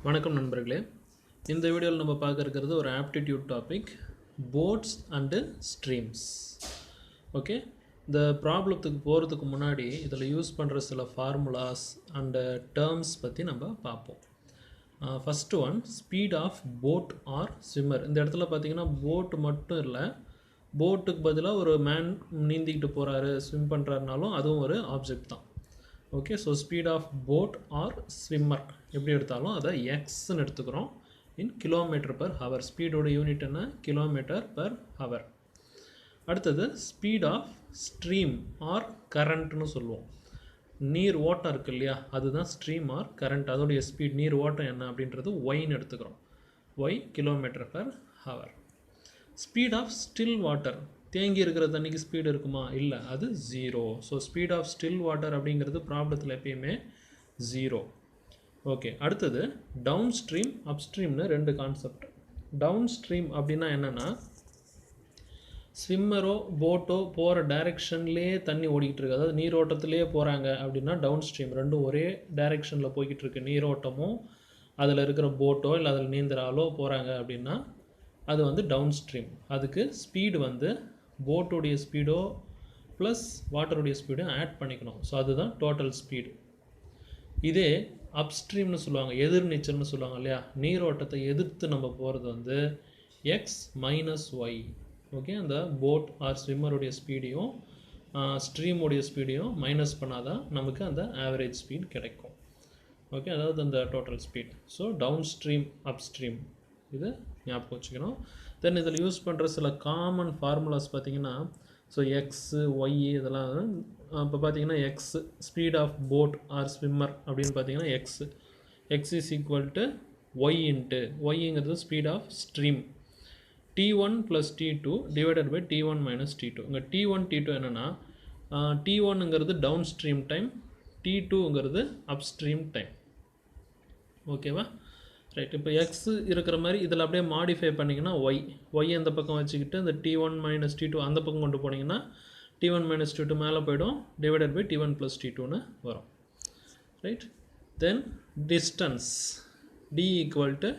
வணக்கம் நண்பர்களே. இந்த வீடியோவில் நம்ம பார்க்க இருக்கிறது ஒரு aptitude topic, boats and streams. Okay, இந்த ப்ராப்ளத்துக்கு போகிறதுக்கு முன்னாடி இதில் யூஸ் பண்ணுற சில ஃபார்முலாஸ் அண்டு டேர்ம்ஸ் பற்றி நம்ம பார்ப்போம். First one, speed of boat or swimmer. இந்த இடத்துல பார்த்தீங்கன்னா போட் மட்டும் இல்லை, போட்டுக்கு பதிலாக ஒரு மேன் நீந்திக்கிட்டு போகிறாரு, ஸ்விம் பண்ணுறாருனாலும் அதுவும் ஒரு ஆப்ஜெக்ட் தான். Okay, so speed of boat or swimmer எப்படி எடுத்தாலும் அதை எக்ஸ்ன்னு எடுத்துக்கிறோம் இன் கிலோமீட்டர் பர் ஹவர். ஸ்பீடோட யூனிட் என்ன? Kilometre per hour. அடுத்தது ஸ்பீட் ஆஃப் ஸ்ட்ரீம் ஆர் கரண்ட்னு சொல்லுவோம். நீர் ஓட்டம் இருக்குது இல்லையா, அதுதான் ஸ்ட்ரீம் ஆர் கரண்ட். அதோடைய ஸ்பீட் நீர் ஓட்டம் என்ன அப்படின்றது ஒய்ன்னு எடுத்துக்கிறோம். Y kilometre per hour. Speed of still water, தேங்கி இருக்கிற தண்ணிக்கு ஸ்பீடு இருக்குமா? இல்லை, அது zero. So speed of still water அப்படிங்கிறது ப்ராப்ளத்தில் எப்பயுமே ஜீரோ. ஓகே, அடுத்தது டவுன் ஸ்ட்ரீம் அப்ஸ்ட்ரீம்னு ரெண்டு கான்செப்ட். டவுன் ஸ்ட்ரீம் அப்படின்னா என்னென்னா, ஸ்விம்மரோ போட்டோ போகிற டைரெக்ஷன்லேயே தண்ணி ஓடிக்கிட்டு இருக்குது, அதாவது நீரோட்டத்திலே போகிறாங்க அப்படின்னா டவுன் ஸ்ட்ரீம். ரெண்டும் ஒரே டைரெக்ஷனில் போய்கிட்டு இருக்கு, நீரோட்டமும் அதில் இருக்கிற போட்டோ இல்லை அதில் நீந்துற ஆளோ போகிறாங்க அப்படின்னா அது வந்து டவுன் ஸ்ட்ரீம். அதுக்கு ஸ்பீடு வந்து போட்டுடைய ஸ்பீடோ ப்ளஸ் வாட்டருடைய ஸ்பீடும் ஆட் பண்ணிக்கணும். ஸோ அதுதான் டோட்டல் ஸ்பீடு. இதே அப்ஸ்ட்ரீம்னு சொல்லுவாங்க, எதிர்நீச்சல்னு சொல்லுவாங்க இல்லையா, நீரோட்டத்தை எதிர்த்து நம்ம போகிறது வந்து எக்ஸ் மைனஸ் ஒய். ஓகே, அந்த போட் ஆர் ஸ்விம்மருடைய ஸ்பீடையும் ஸ்ட்ரீமுடைய ஸ்பீடையும் மைனஸ் பண்ணாதான் நமக்கு அந்த ஆவரேஜ் ஸ்பீட் கிடைக்கும். ஓகே, அதாவது அந்த total speed. So downstream upstream, இது ஞாபகம் வச்சுக்கணும். தென் இதில் யூஸ் பண்ணுற சில காமன் ஃபார்முலாஸ் பார்த்திங்கன்னா, ஸோ எக்ஸு ஒய் இதெல்லாம் இப்போ பார்த்திங்கன்னா X speed of boat or swimmer அப்படின்னு பார்த்திங்கன்னா X is equal to Y into ஒய்ங்கிறது speed of stream, T1 + T2 divided by T1 - T2. இங்கே T1 T2 என்னென்னா, T1ங்கிறது டவுன் ஸ்ட்ரீம் டைம், T2ங்கிறது அப்ஸ்ட்ரீம் டைம். ஓகேவா, ரைட். இப்போ எக்ஸ் இருக்கிற மாதிரி இதில் அப்படியே மாடிஃபை பண்ணிங்கன்னா ஒய் அந்த பக்கம் வச்சுக்கிட்டு இந்த T1 - T2 அந்த பக்கம் கொண்டு போனீங்கன்னா T1 - T2 மேலே போய்டும், டிவைடட் பை T1 + T2ன்னு வரும். Right. Then distance D equal to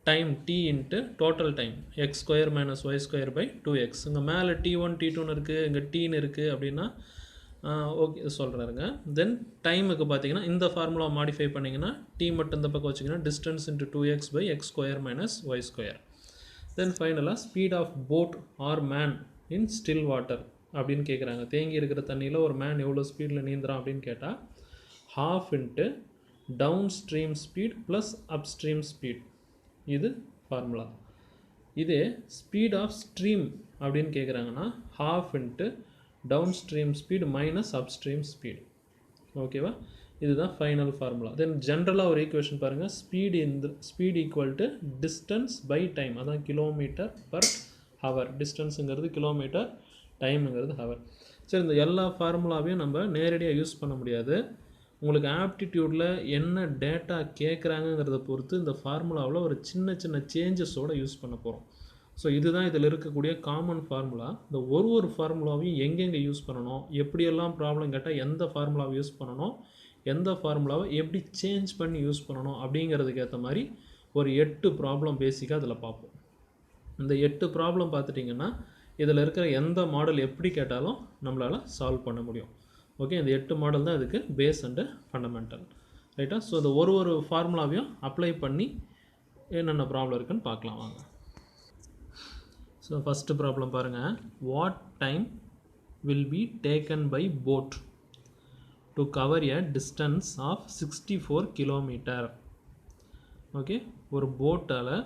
time T into total time x² - y² by 2x. இங்கே மேலே T1 T2ன்னு இருக்குது, இங்கே டீன்னு இருக்குது அப்படின்னா ஓகே சொல்கிறாருங்க. தென் டைமுக்கு பார்த்தீங்கன்னா இந்த ஃபார்முலா மாடிஃபை பண்ணிங்கன்னா டி மட்டும் இந்த பக்கம் வச்சிங்கன்னா distance into 2x by x² - y². Then ஃபைனலாக speed of boat or man in still water அப்படின்னு கேட்குறாங்க. தேங்கி இருக்கிற தண்ணியில் ஒரு மேன் எவ்வளோ ஸ்பீடில் நீந்துறான் அப்படின்னு கேட்டால் ½ into downstream speed plus upstream speed, இது ஃபார்முலா. இதே ஸ்பீட் ஆஃப் ஸ்ட்ரீம் அப்படின்னு கேட்குறாங்கன்னா ½ into downstream speed minus upstream speed. ஓகேவா, இதுதான் ஃபைனல் ஃபார்முலா. தென் ஜென்ரலாக ஒரு ஈக்குவேஷன் பாருங்கள், speed equal to distance by time, அதான் கிலோமீட்டர் பர் ஹவர். டிஸ்டன்ஸுங்கிறது கிலோமீட்டர், டைமுங்கிறது ஹவர். சரி, இந்த எல்லா ஃபார்முலாவையும் நம்ம நேரடியாக யூஸ் பண்ண முடியாது. உங்களுக்கு ஆப்டிடியூடில் என்ன டேட்டா கேட்குறாங்கிறத பொறுத்து இந்த ஃபார்முலாவில் ஒரு சின்ன சின்ன சேஞ்சஸோடு யூஸ் பண்ண போகிறோம். ஸோ இதுதான் இதில் இருக்கக்கூடிய காமன் ஃபார்முலா. இந்த ஒரு ஃபார்முலாவையும் எங்கெங்கே யூஸ் பண்ணணும், எப்படியெல்லாம் ப்ராப்ளம் கேட்டால் எந்த ஃபார்முலாவை யூஸ் பண்ணணும், எந்த ஃபார்முலாவை எப்படி சேஞ்ச் பண்ணி யூஸ் பண்ணணும் அப்படிங்கிறதுக்கு ஏற்ற மாதிரி ஒரு 8 ப்ராப்ளம் பேசிக்காக அதில் பார்ப்போம். இந்த 8 ப்ராப்ளம் பார்த்துட்டிங்கன்னா இதில் இருக்கிற எந்த மாடல் எப்படி கேட்டாலும் நம்மளால் சால்வ் பண்ண முடியும். ஓகே, இந்த 8 மாடல் தான் இதுக்கு பேஸ் அண்டு ஃபண்டமெண்டல். ரைட்டா, ஸோ இந்த ஒரு ஃபார்முலாவையும் அப்ளை பண்ணி என்னென்ன ப்ராப்ளம் இருக்குன்னு பார்க்கலாம் வாங்க. ஸோ ஃபஸ்ட்டு ப்ராப்ளம் பாருங்கள். What time will be taken by boat to cover a distance of 64 kilometre. Okay, ஒரு போட்டால்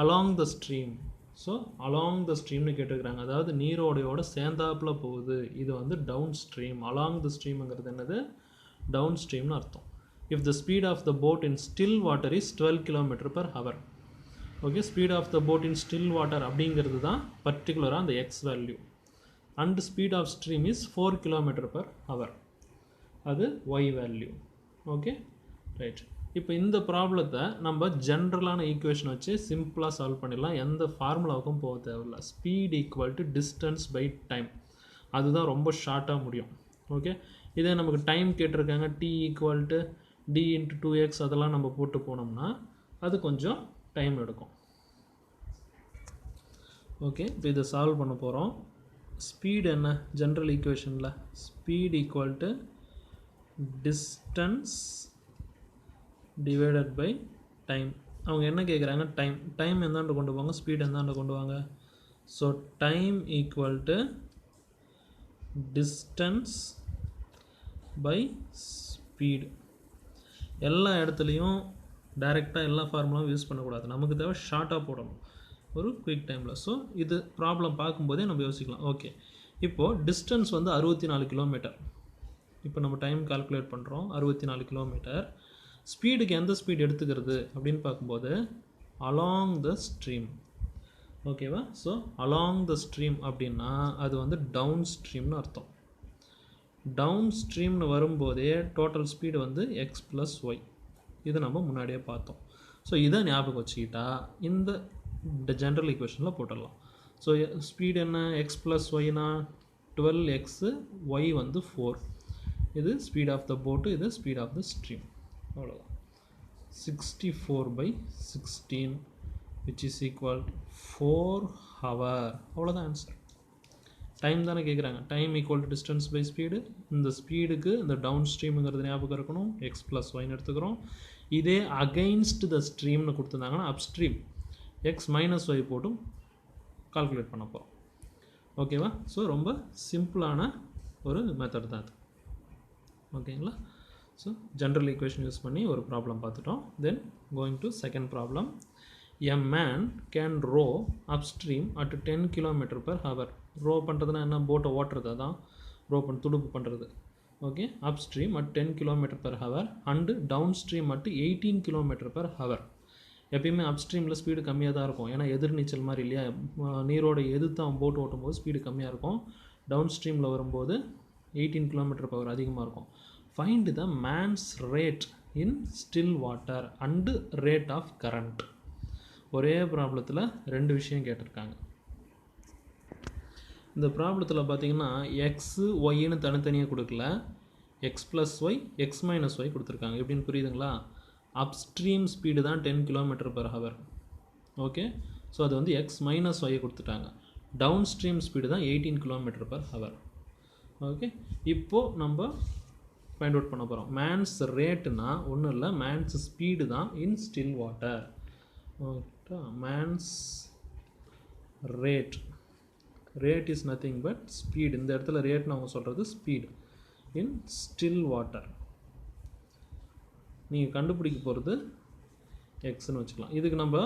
along the stream, so along the ஸ்ட்ரீம்னு கேட்டுக்கிறாங்க, அதாவது நீரோடையோட சேர்ந்தாப்பில் போகுது. இது வந்து டவுன் ஸ்ட்ரீம். அலாங் த ஸ்ட்ரீமுங்கிறது என்னது? டவுன் ஸ்ட்ரீம்னு அர்த்தம். If the speed of the boat in still water is 12 km/h. Okay, speed of the boat in still water அப்படிங்கிறது தான் பர்டிகுலராக அந்த x value. And speed of stream is 4 km/h, அது ஒய் வேல்யூ. Okay, right. இப்போ இந்த ப்ராப்ளத்தை நம்ம ஜென்ரலான equation வச்சு சிம்பிளாக சால்வ் பண்ணிடலாம், எந்த ஃபார்முலாவுக்கும் போக தேவையில்லை. Speed equal to distance by time, அதுதான் ரொம்ப ஷார்ட்டாக முடியும். ஓகே, இதே நமக்கு டைம் கேட்டிருக்காங்க, T equal to d into 2x அதெல்லாம் நம்ம போட்டு போனோம்னா அது கொஞ்சம் டைம் எடுக்கும். ஓகே, இப்போ இதை சால்வ் பண்ண போகிறோம். ஸ்பீட் என்ன ஜென்ரல் ஈக்குவேஷனில்? Speed equal to distance divided by time. அவங்க என்ன கேட்குறாங்க? டைம் எந்தாண்ட கொண்டு போவாங்க, ஸ்பீட் எந்தாண்ட கொண்டு வாங்க. So time equal to distance by speed. எல்லா இடத்துலையும் டைரெக்டாக எல்லா ஃபார்முலாவும் யூஸ் பண்ணக்கூடாது, நமக்கு தேவை ஷார்ட்டாக போடணும் ஒரு குயிக் டைமில். ஸோ இது ப்ராப்ளம் பார்க்கும்போதே நம்ம யோசிக்கலாம். ஓகே, இப்போது டிஸ்டன்ஸ் வந்து 64 கிலோமீட்டர். இப்போ நம்ம டைம் கால்குலேட் பண்ணுறோம், 64 கிலோமீட்டர். ஸ்பீடுக்கு எந்த ஸ்பீட் எடுத்துக்கிறது அப்படின்னு பார்க்கும்போது அலாங் த ஸ்ட்ரீம். ஓகேவா? ஸோ அலாங் த ஸ்ட்ரீம் அப்படின்னா அது வந்து டவுன் ஸ்ட்ரீம்னு அர்த்தம். டவுன் ஸ்ட்ரீம்னு வரும்போதே டோட்டல் ஸ்பீடு வந்து எக்ஸ் ப்ளஸ் ஒய். இது நம்ம முன்னாடியே பார்த்தோம். ஸோ இதை ஞாபகம் வச்சுக்கிட்டா இந்த ஜென்ரல் ஈக்குவேஷனில் போட்டுடலாம். ஸோ ஸ்பீடு என்ன? எக்ஸ் ப்ளஸ் ஒய்னா 12x, ஒய் வந்து 4. இது ஸ்பீட் ஆஃப் த போட்டு, இது ஸ்பீட் ஆஃப் த ஸ்ட்ரீம். அவ்வளோதான். 64/16 which is equal 4 hour. அவ்வளோதான் ஆன்சர். டைம் தானே கேட்குறாங்க. Time equal to distance by speed. இந்த ஸ்பீடுக்கு இந்த டவுன் ஸ்ட்ரீமுங்கிறது ஞாபகம் இருக்கணும். எக்ஸ் ப்ளஸ் ஒய்னு எடுத்துக்கிறோம். இதே அகைன்ஸ்ட் த ஸ்ட்ரீம்னு கொடுத்துருந்தாங்கன்னா அப்ஸ்ட்ரீம் எக்ஸ் மைனஸ் ஒய் போட்டும் கால்குலேட் பண்ண போகிறோம். ஓகேவா? ஸோ ரொம்ப சிம்பிளான ஒரு மெத்தட் தான் அது. ஓகேங்களா? ஸோ ஜென்ரல் ஈக்குவேஷன் யூஸ் பண்ணி ஒரு ப்ராப்ளம் பார்த்துட்டோம். Then going to second problem. A man can row upstream at 10 km/h. Row பண்ணுறதுனா என்ன? போட்டை ஓட்டுறது, அதான் ரோ துடுப்பு பண்ணுறது. Okay, upstream at 10 km/h and downstream at 18 km/h. எப்பயுமே அப்ஸ்ட்ரீமில் ஸ்பீடு கம்மியாக தான் இருக்கும், ஏன்னா எதிர்நீச்சல் மாதிரி இல்லையா, நீரோட எதிர்த்து அவன் போட் ஓட்டும் போது ஸ்பீடு கம்மியாக இருக்கும். டவுன் ஸ்ட்ரீமில் வரும்போது 18 km/h அதிகமாக இருக்கும். Find the man's rate in still water and rate of current. ஒரே ப்ராப்ளத்தில் ரெண்டு விஷயம் கேட்டிருக்காங்க. இந்த ப்ராப்ளத்தில் பார்த்தீங்கன்னா எக்ஸு ஒய்ன்னு தனித்தனியாக கொடுக்கல, x plus Y X minus y கொடுத்துருக்காங்க. எப்படின்னு புரியுதுங்களா? அப்ஸ்ட்ரீம் ஸ்பீடு தான் 10 km/h. ஓகே, ஸோ அது வந்து எக்ஸ் மைனஸ் ஒய்யை கொடுத்துட்டாங்க. டவுன் ஸ்ட்ரீம் ஸ்பீடு தான் 18 km/h. ஓகே, இப்போது நம்ம ஃபைண்ட் அவுட் பண்ண போகிறோம். மேன்ஸ் ரேட்டுனா ஒன்றும் இல்லை, மேன்ஸ் ஸ்பீடு தான் in still water. Okay, man's rate is nothing but speed. இந்த இடத்துல ரேட்னு அவங்க சொல்கிறது ஸ்பீடு இன் ஸ்டில் வாட்டர். நீங்கள் கண்டுபிடிக்க போகிறது எக்ஸ்ன்னு வச்சுக்கலாம். இதுக்கு நம்ம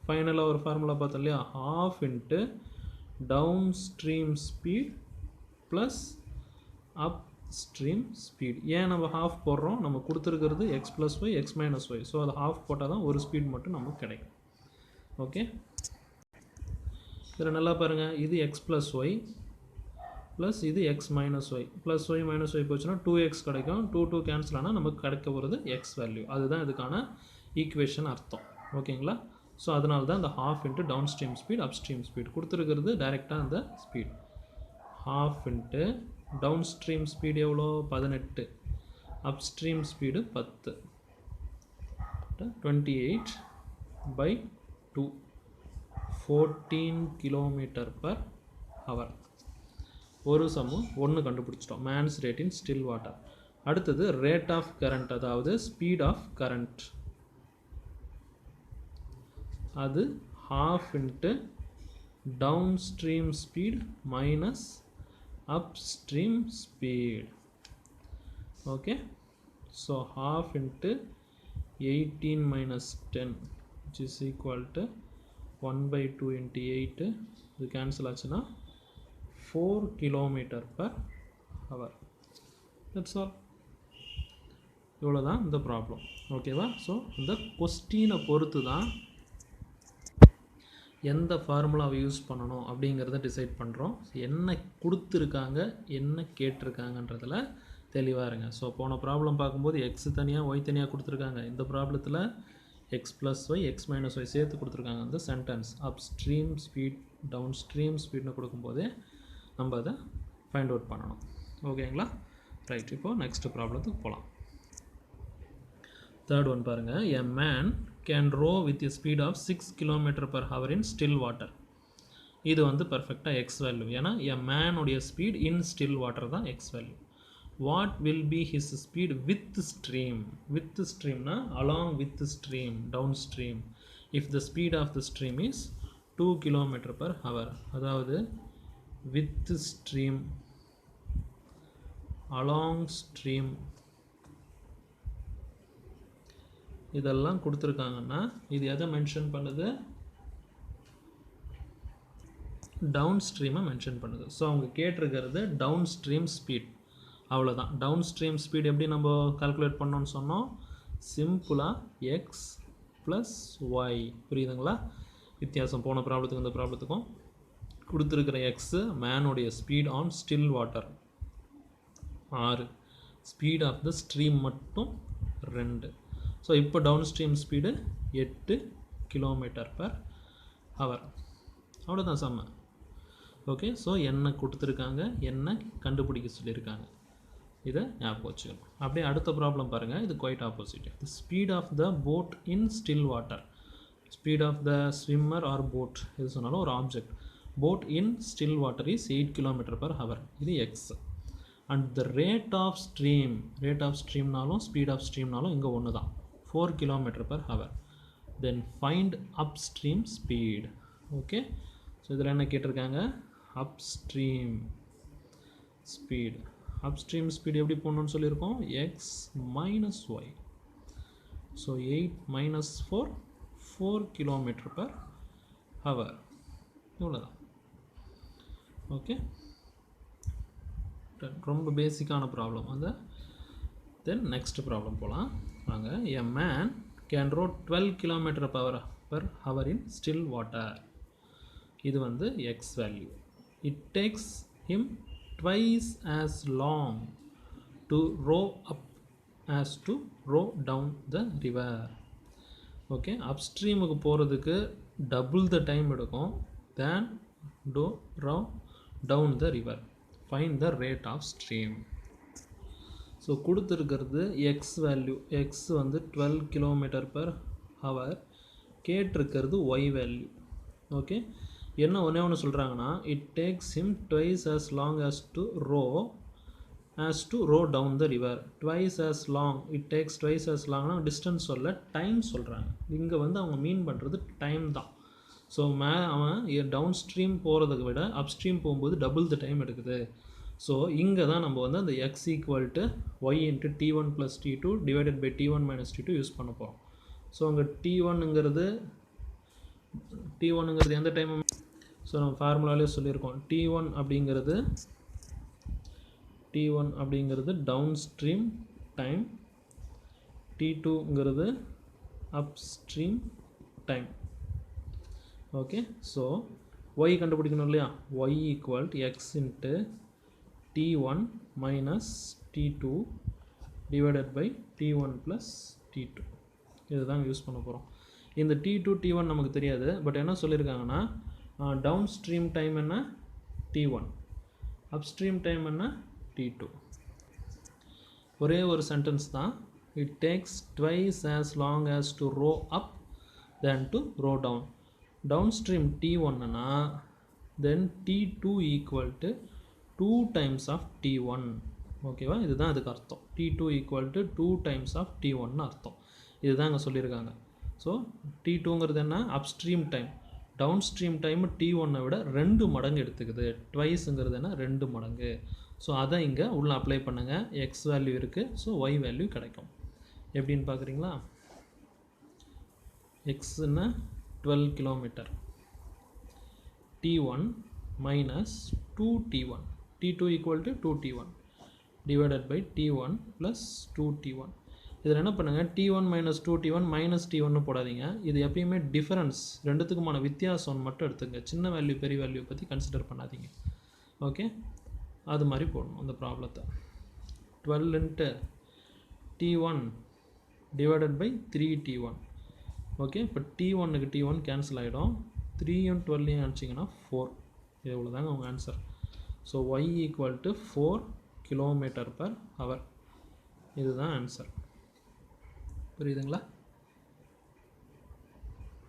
ஃபைனலாக ஒரு ஃபார்முலா பார்த்தோம் இல்லையா, half into downstream speed plus upstream speed. ஏன் நம்ம half போடுறோம்? நம்ம கொடுத்துருக்கிறது x plus Y X minus y. So அதை half போட்டால் தான் ஒரு ஸ்பீட் மட்டும் நமக்கு கிடைக்கும். ஓகே, இதில் நல்லா பாருங்கள், இது எக்ஸ் ப்ளஸ் ஒய் ப்ளஸ் இது x minus y. Plus y minus y போச்சுன்னா 2x கிடைக்கும். 2 கேன்சல் ஆனால் நமக்கு கிடைக்க போகிறது எக்ஸ் வேல்யூ. அதுதான் இதுக்கான ஈக்குவேஷன் அர்த்தம். ஓகேங்களா? ஸோ அதனால தான் இந்த half into downstream speed upstream speed கொடுத்துருக்கிறது டைரெக்டாக அந்த speed. half into downstream speed எவ்வளோ? 18. Upstream speed 10. 28/2 14 km/h. ஒரு சம்மு ஒன்று கண்டுபிடிச்சிட்டோம், man's rate in still water. அடுத்தது ரேட் ஆஃப் கரண்ட், அதாவது ஸ்பீட் ஆஃப் கரண்ட். அது half into downstream speed minus upstream speed. Okay, so half into 18 minus 10 which is equal to 1/2 into 8. இது cancel ஆச்சுன்னா 4 km/h. That's all. இவ்வளோ தான் இந்த problem. ஓகேவா? So இந்த கொஸ்டினை பொறுத்து தான் எந்த ஃபார்முலாவை யூஸ் பண்ணணும் அப்படிங்கிறத டிசைட் பண்ணுறோம். என்ன கொடுத்துருக்காங்க என்ன கேட்டிருக்காங்கன்றதில் தெளிவாக இருங்க. ஸோ போன ப்ராப்ளம் பார்க்கும்போது எக்ஸ் தனியாக ஒய் தனியாக கொடுத்துருக்காங்க. இந்த ப்ராப்ளத்தில் X plus Y X minus Y சேர்த்து கொடுத்துருக்காங்க. அந்த sentence upstream speed downstream ஸ்பீட்னு கொடுக்கும்போதே நம்ம அதை ஃபைண்ட் அவுட் பண்ணணும். ஓகேங்களா? ரைட், இப்போது நெக்ஸ்ட் ப்ராப்ளத்துக்கு போகலாம். Third one பாருங்க, a man can row with a speed of 6 km per hour in still water. இது வந்து perfectா x value. ஏன்னா a man உடைய speed in still water தான் x value. What will be his speed with stream? With stream na along with stream, downstream. If the speed of the stream is 2 km per hour. அதாவது with stream, along stream, இதெல்லாம் கொடுத்துருக்காங்கன்னா இது எதை mention பண்ணுது? Down ஸ்ட்ரீமை mention பண்ணுது. So அவங்க கேட்டிருக்கிறது down stream speed, அவ்வளோதான். டவுன் ஸ்ட்ரீம் ஸ்பீட் எப்படி நம்ம கால்குலேட் பண்ணோன்னு சொன்னோம்? சிம்பிளாக எக்ஸ் ப்ளஸ் ஒய். புரியுதுங்களா வித்தியாசம்? போன ப்ராப்ளத்துக்கும் இந்த ப்ராப்ளத்துக்கும் கொடுத்துருக்கிற எக்ஸு மேனுடைய speed on still water 6, speed of the stream மட்டும் 2. ஸோ இப்போ downstream speed 8 km per hour. அவ்வளோதான் செம்ம. ஓகே, ஸோ என்ன கொடுத்துருக்காங்க, என்ன கண்டுபிடிக்க சொல்லியிருக்காங்க, இதை ஞாபகம் வச்சுக்கணும். அப்படியே அடுத்த ப்ராப்ளம் பாருங்கள், இது quite opposite. The speed of the boat in still water. Speed of the swimmer or boat எது சொன்னாலும் ஒரு object. Boat in still water is 8 km per hour. இது X. And the rate of stream, rate of ஸ்ட்ரீம்னாலும் speed of ஸ்ட்ரீம்னாலும் இங்கே ஒன்று தான், 4 km per hour. Then find upstream speed. Okay, so இதில் என்ன கேட்டிருக்காங்க? Upstream speed. அப்ஸ்ட்ரீம் ஸ்பீட் எப்படி போடணும்னு சொல்லியிருக்கோம்? X minus y. So 8 minus 4, 4 km per hour. இவ்வளோதான். ஓகே, ரொம்ப பேசிக்கான ப்ராப்ளம் அந்த. தென் நெக்ஸ்ட் ப்ராப்ளம் போகலாம் வாங்க. A man can row 12 km per hour in still water. இது வந்து X value. It takes him twice as long to row up as to row down the river. Okay, அப்ஸ்ட்ரீமுக்கு போகிறதுக்கு double the time எடுக்கும் than do row down the river. Find the rate of stream. So கொடுத்துருக்கிறது X value. X வந்து 12 km per hour. கேட்டிருக்கிறது Y value. Okay, என்ன ஒன்று சொல்கிறாங்கன்னா, it takes him twice as long as to row down the river. twice as long, it takes twice as longனா distance சொல்ல time சொல்கிறாங்க. இங்கே வந்து அவங்க மீன் பண்ணுறது டைம் தான். ஸோ அவன் டவுன் ஸ்ட்ரீம் போகிறத விட அப்ஸ்ட்ரீம் போகும்போது டபுள் த டைம் எடுக்குது. ஸோ இங்கே தான் நம்ம வந்து அந்த x equal to Y into t1 + t2 divided by t1 - t2 use பண்ண போகிறோம். ஸோ அங்கே t1ங்கிறது எந்த டைம்? ஸோ நம்ம ஃபார்முலாலே சொல்லியிருக்கோம். t1 அப்படிங்கிறது டவுன் ஸ்ட்ரீம் டைம், t2ங்கிறது upstream time. Okay, so Y கண்டுபிடிக்கணும் இல்லையா? Y equal to X into t1 minus t2 divided by t1 + t2. இதுதான் யூஸ் பண்ண போகிறோம். இந்த t2 t1 நமக்கு தெரியாது. பட் என்ன சொல்லியிருக்காங்கன்னா, டவுன் ஸ்ட்ரீம் டைம் என்ன? t1, அப்ஸ்ட்ரீம் டைம் என்ன? t2. ஒரே ஒரு சென்டென்ஸ் தான். It takes twice as long as to row up than to row down. Downstream t1னா then t2 equal to 2 times of t1. ஓகேவா? இதுதான் அதுக்கு அர்த்தம். t2 equal to 2 times of t1னு அர்த்தம். இதுதான் இங்கே சொல்லியிருக்காங்க. ஸோ t2ங்கிறது என்ன? Upstream time. Downstream time t1 விட 2 மடங்கு எடுத்துக்குது. ட்வைஸுங்கிறது என்ன? 2 மடங்கு. ஸோ அதை இங்கே உள்ள அப்ளை பண்ணுங்கள். எக்ஸ் வேல்யூ இருக்குது, ஸோ ஒய் வேல்யூ கிடைக்கும். எப்படின்னு பார்க்குறீங்களா? எக்ஸ்ன்னா 12 km, t1 minus 2t1, t2 equal to 2t1 divided by t1 plus 2t1. இதில் என்ன பண்ணுங்கள்? t1 minus 2t1 minus t1 போடாதீங்க. இது எப்பயுமே டிஃபரன்ஸ், ரெண்டுத்துக்குமான வித்தியாசம் மட்டும் எடுத்துங்க. சின்ன வேல்யூ பெரிய வேல்யூ பற்றி கன்சிடர் பண்ணாதீங்க. ஓகே, அது மாதிரி போடணும் அந்த ப்ராப்ளத்தை. 12 into t1 divided by 3t1. Okay, இப்போ t1க்கு t1 கேன்சல் ஆகிடும். 3யும் 12யும் அடிச்சிங்கன்னா 4. இது இவ்வளோதாங்க உங்கள் answer. So y equal to 4 km per hour. இதுதான் ஆன்சர். புரியுதுங்களா?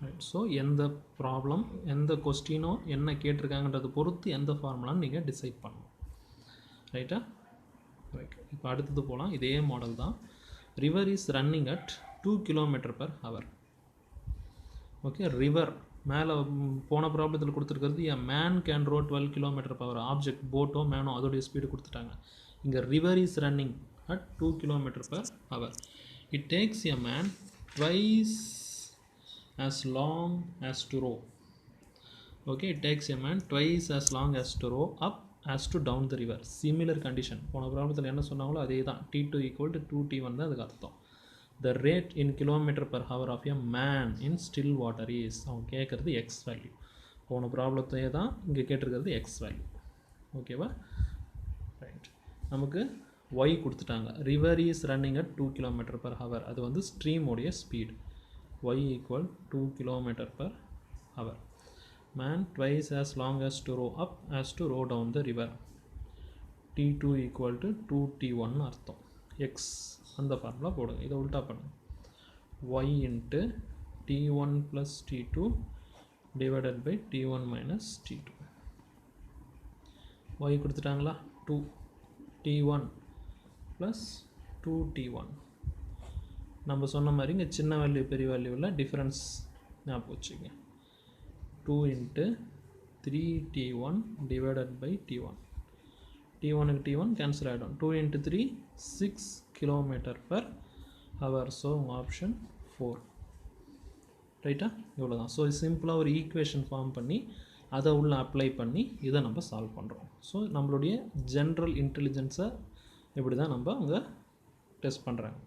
ரைட். ஸோ எந்த ப்ராப்ளம் எந்த கொஸ்டினோ என்ன கேட்டிருக்காங்கன்றதை பொறுத்து எந்த ஃபார்முலான்னு நீங்கள் டிசைட் பண்ணணும். ரைட்டா? ரைட். இப்போ அடுத்தது போகலாம். இதே மாடல் தான். River is running at 2 km/h. Okay, river மேலே போன ப்ராப்ளத்தில் கொடுத்துருக்கிறது a man can row 12 km/h. Object போட்டோ மேனோ அதோடைய ஸ்பீடு கொடுத்துட்டாங்க. இங்கே river is running at 2 km/h. It takes a man twice as long as to row. Okay, it takes a man twice as long as to row up as to down the river. Similar condition. போன ப்ராப்ளத்தில் என்ன சொன்னாங்களோ அதே தான். T2 equal to 2T1 தான் அதுக்கு அர்த்தம். The rate in km/h of a man in still water is, அவங்க கேட்குறது x வேல்யூ. போன ப்ராப்ளத்தையே தான் இங்கே கேட்டிருக்கிறது x வேல்யூ. ஓகேவா? ரைட். நமக்கு y கொடுத்துட்டாங்க. River is running at 2 km/h. அது வந்து ஸ்ட்ரீமோடைய speed. y equal 2 km/h. Man twice as long as to row up as to row down the river. T2 equal to 2T1 அர்த்தம். x அந்த formula போடுங்க. இதை உல்டா பண்ணுங்க. y into T1 plus T2 divided by T1 minus T2. y கொடுத்துட்டாங்களா? 2 T1 plus 2T1. நம்ம சொன்ன மாதிரி இங்கே சின்ன வேல்யூ பெரிய வேல்யூவில் டிஃப்ரென்ஸ் ஞாபகம் வச்சுங்க. 2 into 3T1 divided by T1. T1க்கு T1 cancel ஆகிடும். 2 into 3 6 km/h. ஸோ உங்கள் ஆப்ஷன் 4. ரைட்டா? இவ்வளோ தான். ஸோ சிம்பிளாக ஒரு ஈக்குவேஷன் ஃபார்ம் பண்ணி அதை உள்ள அப்ளை பண்ணி இதை நம்ம சால்வ் பண்ணுறோம். ஸோ நம்மளுடைய ஜென்ரல் இன்டெலிஜென்ஸை இப்படி தான் நம்ம அங்கே டெஸ்ட் பண்ணுறாங்க.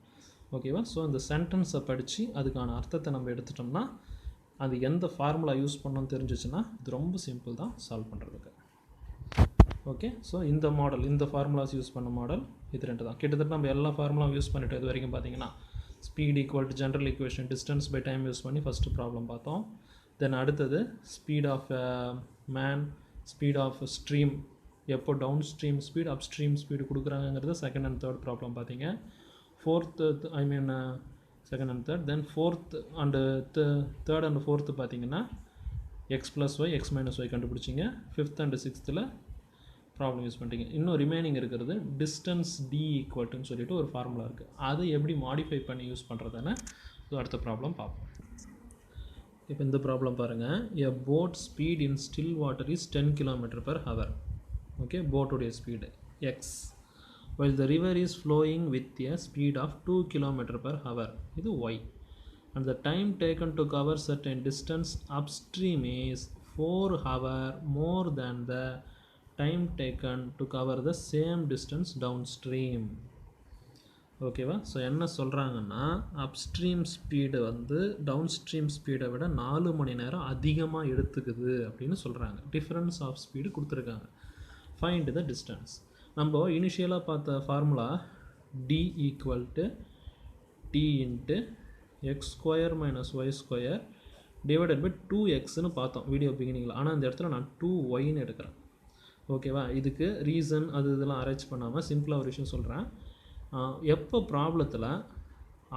ஓகேவா? ஸோ இந்த சென்டென்ஸை படித்து அதுக்கான அர்த்தத்தை நம்ம எடுத்துட்டோம்னா அது எந்த ஃபார்முலா யூஸ் பண்ணணும்னு தெரிஞ்சிச்சுன்னா இது ரொம்ப சிம்பிள் தான் சால்வ் பண்ணுறதுக்கு. ஓகே, ஸோ இந்த மாடல் இந்த ஃபார்முலாஸ் யூஸ் பண்ண மாடல் இது ரெண்டு தான். கிட்டத்தட்ட நம்ம எல்லா ஃபார்முலாவும் யூஸ் பண்ணிவிட்டு இது வரைக்கும் பார்த்தீங்கன்னா speed equal to general equation distance by time use பண்ணி ஃபஸ்ட்டு ப்ராப்ளம் பார்த்தோம். தென் அடுத்தது speed of man, speed of stream, எப்போ downstream speed upstream speed கொடுக்குறாங்கிறது செகண்ட் அண்ட் தேர்ட் ப்ராப்ளம் பார்த்தீங்க. Fourth second and third. Then fourth and third and fourth பார்த்தீங்கன்னா x + y x - y கண்டுபிடிச்சிங்க. Fifth and சிக்ஸ்த்தில் problem use பண்ணிட்டீங்க. இன்னும் remaining இருக்கிறது distance d ஈக்குவல்ட்டுன்னு சொல்லிட்டு ஒரு ஃபார்முலா இருக்குது. அதை எப்படி மாடிஃபை பண்ணி யூஸ் பண்ணுறதுன்னு அடுத்த ப்ராப்ளம் பார்ப்போம். இப்போ இந்த ப்ராப்ளம் பாருங்கள். A boat speed in still water is 10 km/h. Okay, போட்டோடைய speed x, while the river is flowing with a speed of 2 km/h. இது y. And the time taken to cover certain distance upstream is 4 hours more than the time taken to cover the same distance downstream. ஓகேவா? So என்ன சொல்கிறாங்கன்னா upstream speed வந்து downstream ஸ்பீடை விட 4 மணி நேரம் அதிகமாக எடுத்துக்குது அப்படின்னு சொல்கிறாங்க. டிஃப்ரென்ஸ் ஆஃப் ஸ்பீடு கொடுத்துருக்காங்க. Find the distance. நம்ம இனிஷியலாக பார்த்த formula d equal to t into x² - y² divided by 2xன்னு பார்த்தோம் வீடியோ பிகினிங்கில். ஆனால் இந்த இடத்துல நான் 2yன்னு எடுக்கிறேன். ஓகேவா? இதுக்கு ரீசன் அது இதெல்லாம் அரேஞ்ச் பண்ணாமல் சிம்பிளாக ஒரு விஷயம் சொல்கிறேன். எப்போ ப்ராப்ளத்தில்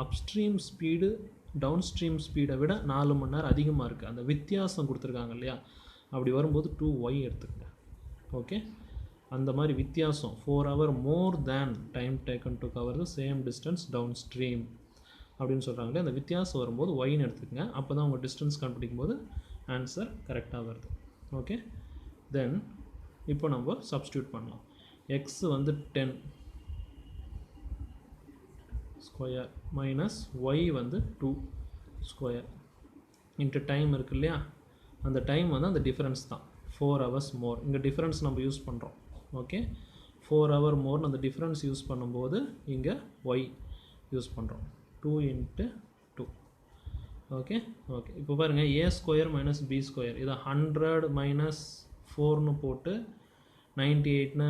அப்ஸ்ட்ரீம் ஸ்பீடு டவுன்ஸ்ட்ரீம் ஸ்பீடை விட 4 மணி நேரம் அதிகமாக இருக்குது, அந்த வித்தியாசம் கொடுத்துருக்காங்க இல்லையா, அப்படி வரும்போது 2y எடுத்துக்கங்க. ஓகே, அந்த மாதிரி வித்தியாசம் 4 hours more than time taken to cover the same distance downstream அப்படின்னு சொல்கிறாங்களே, அந்த வித்தியாசம் வரும்போது ஒயின்னு எடுத்துக்கங்க. அப்போ தான் உங்கள் டிஸ்டன்ஸ் கண்டுபிடிக்கும் போது ஆன்சர் கரெக்டாக வருது. ஓகே, தென் இப்போ நம்ம சப்ஸ்டியூட் பண்ணலாம். எக்ஸ் வந்து 10 ஸ்கொயர் மைனஸ் ஒய் வந்து 2 ஸ்கொயர் இன்ட்டு டைம் இருக்கு இல்லையா, அந்த டைம் வந்து அந்த டிஃப்ரென்ஸ் தான் 4 hours மோர். இங்கே டிஃப்ரென்ஸ் நம்ம யூஸ் பண்ணுறோம். ஓகே, 4 hours மோர் அந்த டிஃப்ரென்ஸ் யூஸ் பண்ணும்போது இங்கே ஒய் யூஸ் பண்ணுறோம். 2 × 2. ஓகே ஓகே, இப்போ பாருங்கள் a² - b², இதை 100 - 4ன்னு போட்டு 98ன்னு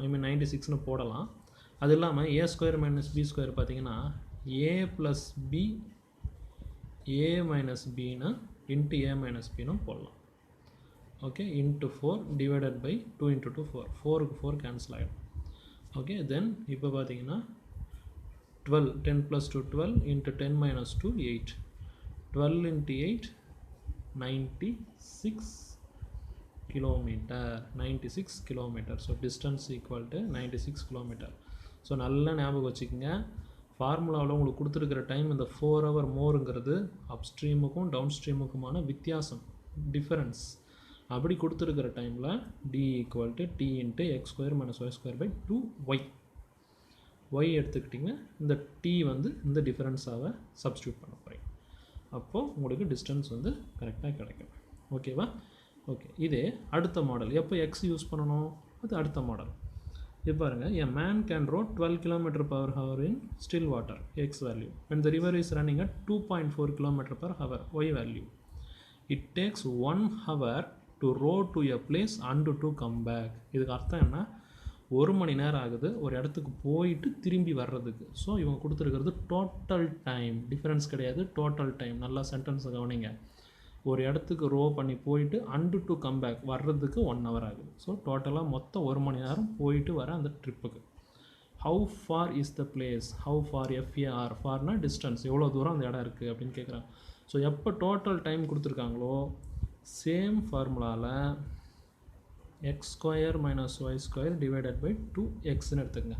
96ன்னு போடலாம். அது இல்லாமல் a² - b² பார்த்தீங்கன்னா a + b a - bன்னு இன்ட்டு a - bன்னு போடலாம். ஓகே, இன்ட்டு 4 டிவைடட் பை 2 × 2 4, 4க்கு 4 கேன்சல் ஆகிடும். ஓகே, தென் இப்போ பார்த்தீங்கன்னா 12, 10 plus 2, 12 into 10 minus 2, 8. 12 into 8, 96 kilometer. 96 kilometer. So distance equal to 96 kilometer. So நல்ல ஞாபகம் வச்சுக்கங்க. ஃபார்முலாவில் உங்களுக்கு கொடுத்துருக்கிற டைம் இந்த 4 hour மோருங்கிறது அப்ஸ்ட்ரீமுக்கும் டவுன்ஸ்ட்ரீமுக்குமான வித்தியாசம், டிஃபரன்ஸ். அப்படி கொடுத்துருக்கிற டைமில் D equal to D into X square minus Y square by 2y. Y எடுத்துக்கிட்டிங்க, இந்த டி வந்து இந்த டிஃபரன்ஸாக சப்ஸ்டியூட் பண்ண போகிறீங்க. அப்போது உங்களுக்கு டிஸ்டன்ஸ் வந்து கரெக்டாக கிடைக்கும். ஓகேவா? ஓகே, இதே அடுத்த மாடல் எப்போ எக்ஸ் யூஸ் பண்ணணும், அது அடுத்த மாடல். இப்போ பாருங்கள், a man can row 12 km/h in still water, x value. When the river is running at 2.4 km/h, y value. It takes 1 hour to row to a place and to come back. இதுக்கு அர்த்தம் என்ன, 1 மணி நேரம் ஆகுது ஒரு இடத்துக்கு போயிட்டு திரும்பி வர்றதுக்கு. ஸோ இவங்க கொடுத்துருக்கிறது டோட்டல் டைம், டிஃப்ரென்ஸ் கிடையாது, டோட்டல் டைம். நல்லா சென்டென்ஸை கவனிங்க. ஒரு இடத்துக்கு ரோ பண்ணி போயிட்டு அண்டு டு கம் பேக் வர்றதுக்கு 1 hour ஆகுது. ஸோ டோட்டலாக மொத்தம் 1 மணி நேரம் போயிட்டு வர அந்த ட்ரிப்புக்கு. How far is the place, how far, F A R, ஃபார்னா டிஸ்டன்ஸ், எவ்வளோ தூரம் அந்த இடம் இருக்குது அப்படின்னு கேட்குறாங்க. ஸோ எப்போ டோட்டல் டைம் கொடுத்துருக்காங்களோ சேம் ஃபார்முலாவில் x square minus Y square divided by 2xன்னு எடுத்துக்கங்க.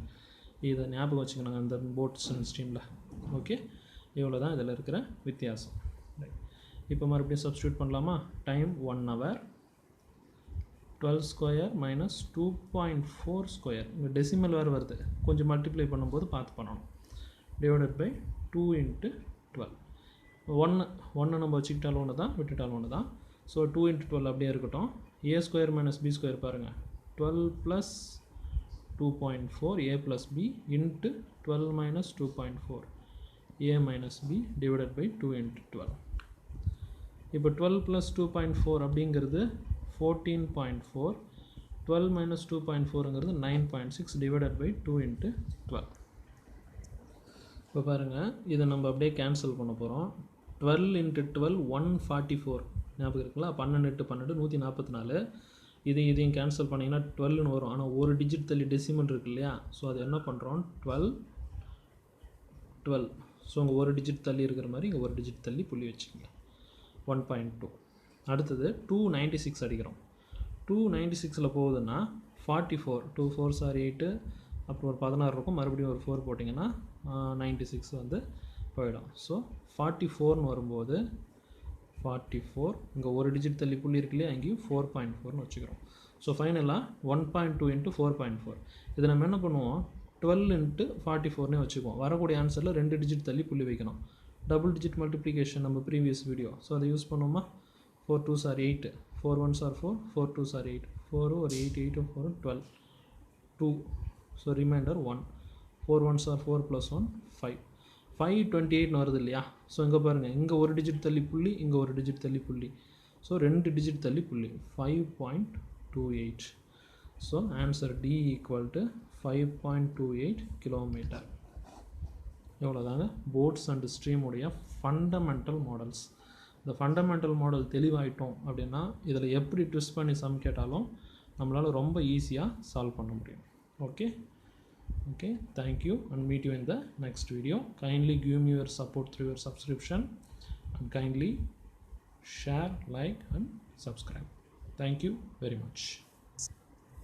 இதை ஞாபகம் வச்சுக்கணுங்க அந்த போட்ஸ் அண்ட் ஸ்ட்ரீமில். ஓகே, இவ்வளோ தான் இதில் இருக்கிற வித்தியாசம். இப்போ மறுபடியும் சப்ஸ்டியூட் பண்ணலாமா? Time 1 hour, 12 square minus 2.4 square, இங்கே டெசிமல் வேறு வருது, கொஞ்சம் மல்டிப்ளை பண்ணும்போது பார்த்து பண்ணணும். Divided by 2 into 12. 1 நம்ம வச்சுக்கிட்டாலும் ஒன்று தான், விட்டுட்டாலும் ஒன்று தான். ஸோ 2 into 12 அப்படியே இருக்கட்டும். A square minus b square பாருங்கள், 12 plus 2.4 a plus b into 12 minus 2.4 a minus b divided by 2 into 12. இப்போ 12 ப்ளஸ் 2.4 அப்படிங்கிறது 14.4, 12 மைனஸ் 2.4ங்கிறது 9.6 டிவைடட் பை 2 into 12. இப்போ பாருங்கள், இதை நம்ம அப்படியே கேன்சல் பண்ண போகிறோம். 12 into 12 144, ஞாபகம் இருக்குங்களா? 12 into 12 144. இதையும் கேன்சல் பண்ணிங்கன்னா 12ன்னு வரும். ஆனால் ஒரு டிஜிட் தள்ளி டெசிமல் இருக்கு இல்லையா? ஸோ அது என்ன பண்ணுறோம், 12. ஸோ உங்கள் ஒரு டிஜிட் தள்ளி இருக்கிற மாதிரி இங்கே ஒரு டிஜிட் தள்ளி புள்ளி வச்சுக்கோங்க. 1.2. அடுத்தது 296 அடிக்கிறோம். 296ல் போகுதுன்னா 44, 2 4s are 8, அப்புறம் ஒரு 16 இருக்கும், மறுபடியும் ஒரு 4 போட்டிங்கன்னா 96 வந்து போயிடும். ஸோ 44ன்னு வரும்போது 44, இங்கே ஒரு டிஜிட் தள்ளி புள்ளி இருக்கு இல்லையா, அங்கேயும் 4.4ன்னு வச்சுக்கிறோம். ஸோ ஃபைனலாக 1.2 into 4.4. இதை நம்ம என்ன பண்ணுவோம், 12 into 44னே வச்சுக்குவோம். வரக்கூடிய ஆன்சரில் 2 டிஜிட் தள்ளி புள்ளி வைக்கணும். டபுள் டிஜிட் மல்டிப்ளிகேஷன் நம்ம ப்ரீவியஸ் வீடியோ, ஸோ அதை யூஸ் பண்ணுவோமா? 4 2s are 8, 4 1s are 4, 4 2s are 8, 4 ஒரு 8, 8 4 12, 2, ஸோ ரிமைண்டர் 1, 4 1s are 4 + 1 5, 528 வருது இல்லையா? ஸோ இங்கே பாருங்கள், இங்கே ஒரு டிஜிட் தள்ளி புள்ளி, இங்கே ஒரு டிஜிட் தள்ளி புள்ளி, ஸோ 2 டிஜிட் தள்ளி புள்ளி 5.28. So answer d equal to 5.28 kilometre. எவ்வளோதாங்க போட்ஸ் அண்ட் ஸ்ட்ரீமுடைய ஃபண்டமெண்டல் மாடல்ஸ். இந்த ஃபண்டமெண்டல் மாடல் தெளிவாயிட்டோம் அப்படின்னா இதில் எப்படி ட்விஸ்ட் பண்ணி சம் கேட்டாலும் நம்மளால் ரொம்ப ஈஸியாக சால்வ் பண்ண முடியும். Okay, thank you and meet you in the next video. Kindly give me your support through your subscription and kindly share, like and subscribe. Thank you very much.